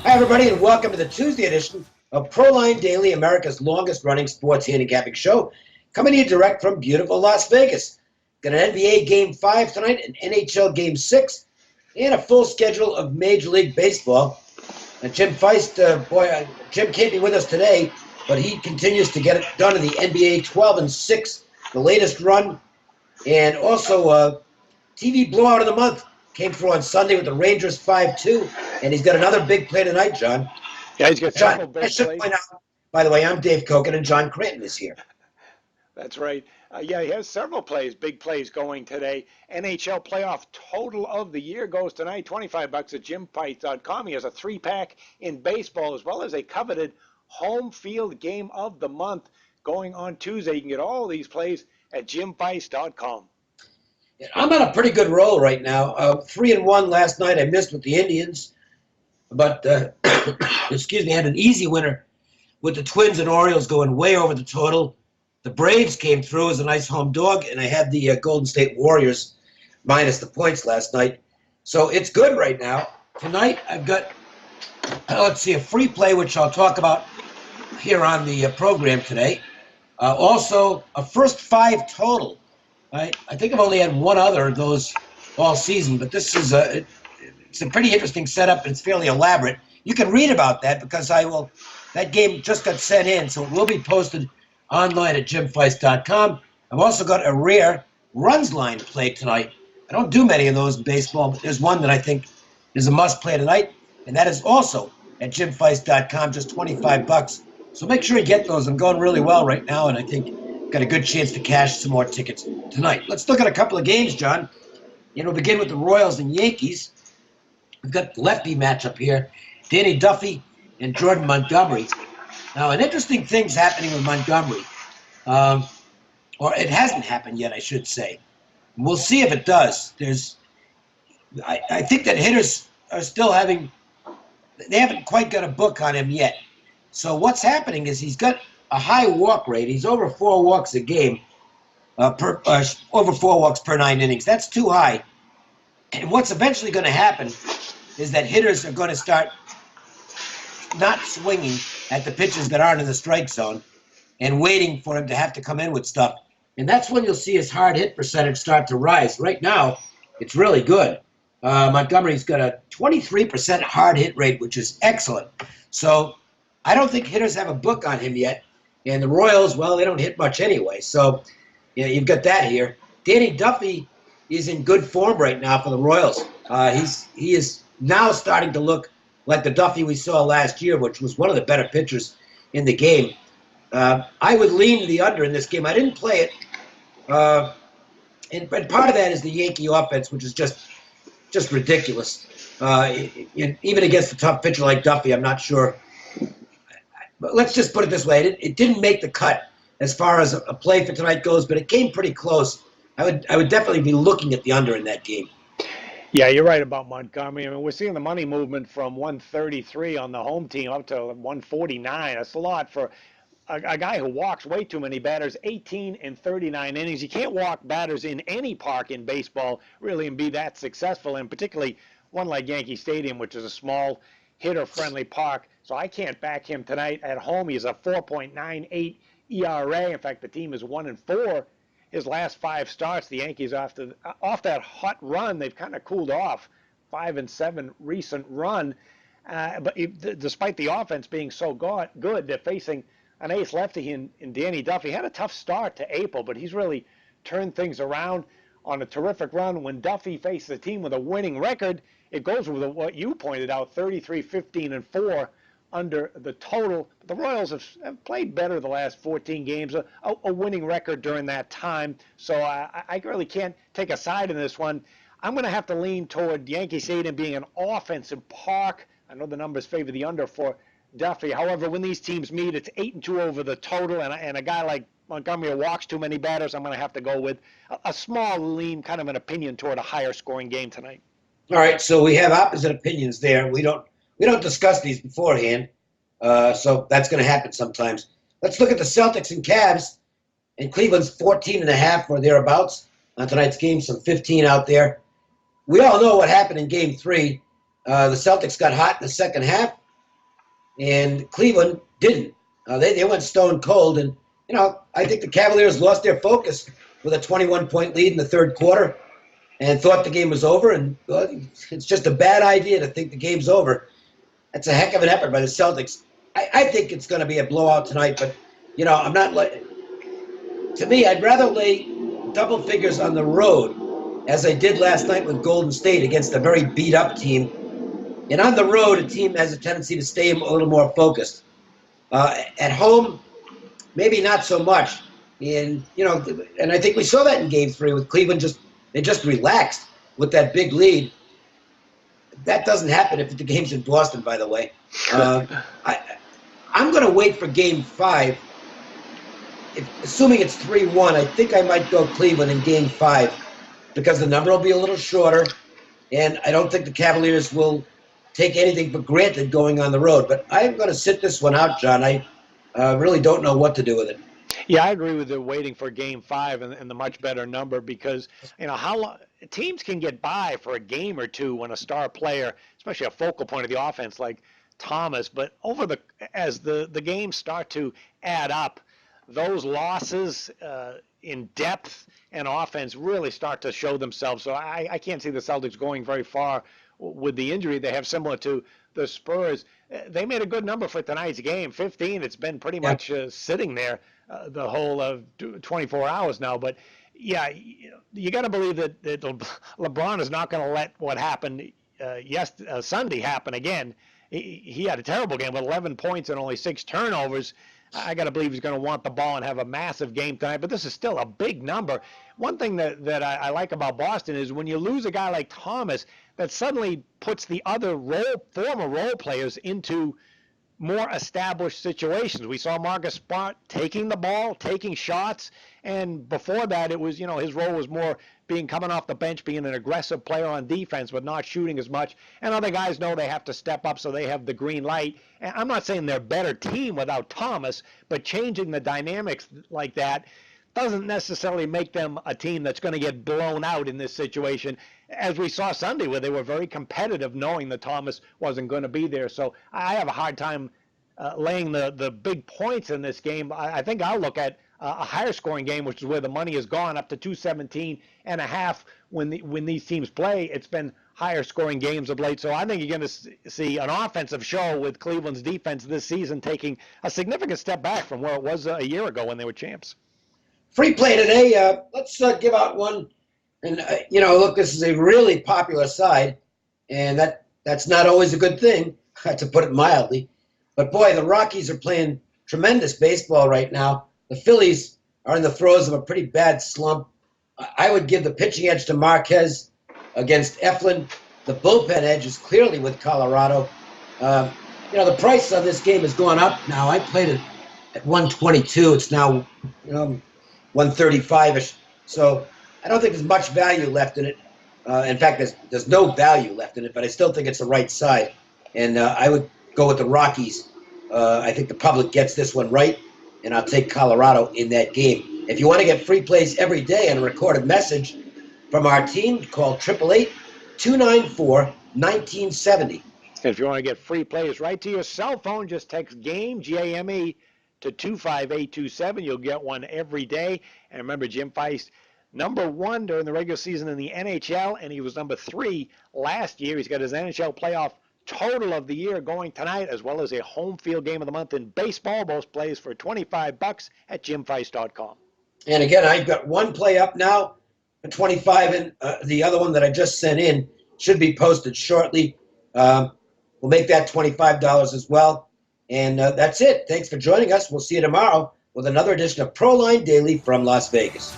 Hi, everybody, and welcome to the Tuesday edition of Proline Daily, America's longest-running sports handicapping show, coming to you direct from beautiful Las Vegas. Got an NBA Game 5 tonight, an NHL Game 6, and a full schedule of Major League Baseball. And Jim Feist, Jim can't be with us today, but he continues to get it done in the NBA 12-6, the latest run, and also TV blowout of the month. Came through on Sunday with the Rangers 5-2, and he's got another big play tonight, John. Yeah, he's got several big I should plays. point out, by the way, I'm Dave Cokin, and John Cranton is here. That's right. Yeah, he has several big plays going today. NHL playoff total of the year goes tonight, $25 at JimFeist.com. He has a 3-pack in baseball as well as a coveted home field game of the month going on Tuesday. You can get all these plays at JimFeist.com. I'm on a pretty good roll right now. 3-1 last night. I missed with the Indians, but excuse me, I had an easy winner with the Twins and Orioles going way over the total. The Braves came through as a nice home dog, and I had the Golden State Warriors minus the points last night. So it's good right now. Tonight I've got, a free play, which I'll talk about here on the program today. Also, a first 5 total. I think I've only had one other of those all season, but this is it's a pretty interesting setup, and it's fairly elaborate. You can read about that because that game just got sent in, so it will be posted online at JimFeist.com. I've also got a rare runs line play tonight. I don't do many of those in baseball, but there's one that I think is a must play tonight, and that is also at JimFeist.com, just $25. So make sure you get those. I'm going really well right now, and I think got a good chance to cash some more tickets tonight. Let's look at a couple of games, John. We'll begin with the Royals and Yankees. We've got the lefty matchup here, Danny Duffy and Jordan Montgomery. Now, an interesting thing's happening with Montgomery, or it hasn't happened yet, I should say. We'll see if it does. I think that hitters are still they haven't quite got a book on him yet. So what's happening is he's got a high walk rate. He's over 4 walks a game, over 4 walks per 9 innings. That's too high. And what's eventually going to happen is that hitters are going to start not swinging at the pitches that aren't in the strike zone and waiting for him to have to come in with stuff. And that's when you'll see his hard hit percentage start to rise. Right now, it's really good. Montgomery's got a 23% hard hit rate, which is excellent. So I don't think hitters have a book on him yet. And the Royals, well, they don't hit much anyway. So you've got that here. Danny Duffy is in good form right now for the Royals. He is now starting to look like the Duffy we saw last year, which was one of the better pitchers in the game. I would lean to the under in this game. I didn't play it. And part of that is the Yankee offense, which is just ridiculous. Even against a tough pitcher like Duffy, I'm not sure. But let's just put it this way. It didn't make the cut as far as a play for tonight goes, but it came pretty close. I would definitely be looking at the under in that game. Yeah, you're right about Montgomery. I mean, we're seeing the money movement from 133 on the home team up to 149. That's a lot for a guy who walks way too many batters, 18 and 39 innings. You can't walk batters in any park in baseball, really, and be that successful, and particularly one like Yankee Stadium, which is a small hitter-friendly park. So I can't back him tonight. At home, he's a 4.98 ERA. In fact, the team is 1-4. His last 5 starts, the Yankees off that hot run, they've kind of cooled off. 5-7 recent run. But despite the offense being so good, they're facing an ace lefty in Danny Duffy. He had a tough start to April, but he's really turned things around on a terrific run. When Duffy faces a team with a winning record, it goes with what you pointed out, 33-15-4 under the total. The Royals have played better the last 14 games, a winning record during that time. So I really can't take a side in this one. I'm going to have to lean toward Yankee Stadium being an offensive park. I know the numbers favor the under for Duffy. However, when these teams meet, it's 8-2 over the total, and a guy like Montgomery walks too many batters. I'm going to have to go with a small lean, kind of an opinion toward a higher scoring game tonight. All right, so we have opposite opinions there. We don't discuss these beforehand, so that's going to happen sometimes. Let's look at the Celtics and Cavs. And Cleveland's 14.5 or thereabouts on tonight's game, some 15 out there. We all know what happened in Game 3. The Celtics got hot in the second half, and Cleveland didn't. They went stone cold, and I think the Cavaliers lost their focus with a 21-point lead in the third quarter and thought the game was over. And it's just a bad idea to think the game's over. That's a heck of an effort by the Celtics. I think it's going to be a blowout tonight, but I'm not to me, I'd rather lay double figures on the road, as I did last night with Golden State against a very beat-up team. And on the road, a team has a tendency to stay a little more focused. At home, maybe not so much. And I think we saw that in Game 3 with Cleveland. They just relaxed with that big lead. That doesn't happen if the game's in Boston, by the way. I'm going to wait for Game 5. Assuming it's 3-1, I think I might go Cleveland in Game 5 because the number will be a little shorter, and I don't think the Cavaliers will take anything for granted going on the road. But I'm going to sit this one out, John. I really don't know what to do with it. Yeah, I agree with the waiting for Game 5 and the much better number because, how long teams can get by for a game or two when a star player, especially a focal point of the offense like Thomas, but as the games start to add up, those losses in depth and offense really start to show themselves. So I can't see the Celtics going very far with the injury they have, similar to the Spurs. They made a good number for tonight's game, 15. It's been pretty much sitting there the whole of 24 hours now. But, yeah, you got to believe that LeBron is not going to let what happened Sunday happen again. He had a terrible game with 11 points and only 6 turnovers. I got to believe he's going to want the ball and have a massive game tonight, but this is still a big number. One thing that I like about Boston is when you lose a guy like Thomas, that suddenly puts the other former role players into more established situations. We saw Marcus Smart taking the ball, taking shots, and before that it was, his role was more coming off the bench, being an aggressive player on defense, but not shooting as much. And other guys know they have to step up, so they have the green light. And I'm not saying they're a better team without Thomas, but changing the dynamics like that doesn't necessarily make them a team that's going to get blown out in this situation, as we saw Sunday, where they were very competitive knowing that Thomas wasn't going to be there. So I have a hard time laying the big points in this game. I think I'll look at a higher scoring game, which is where the money has gone up to 217.5 when these teams play. It's been higher scoring games of late. So I think you're going to see an offensive show with Cleveland's defense this season taking a significant step back from where it was a year ago when they were champs. Free play today. Let's give out one. And, look, this is a really popular side, and that's not always a good thing, to put it mildly. But, boy, the Rockies are playing tremendous baseball right now. The Phillies are in the throes of a pretty bad slump. I would give the pitching edge to Marquez against Eflin. The bullpen edge is clearly with Colorado. The price of this game has gone up now. I played it at 122. It's now 135-ish. So I don't think there's much value left in it. In fact, there's no value left in it, but I still think it's the right side. And I would go with the Rockies. I think the public gets this one right, and I'll take Colorado in that game. If you want to get free plays every day and a recorded message from our team, call 888-294-1970. If you want to get free plays right to your cell phone, just text GAME, G-A-M-E, to 25827. You'll get one every day. And remember, Jim Feist, number 1 during the regular season in the NHL, and he was number 3 last year. He's got his NHL playoff total of the year going tonight, as well as a home field game of the month in baseball. Both plays for $25 at jimfeist.com. And again, I've got one play up now for 25, and the other one that I just sent in should be posted shortly. We'll make that $25 as well. And that's it. Thanks for joining us. We'll see you tomorrow with another edition of Proline Daily from Las Vegas.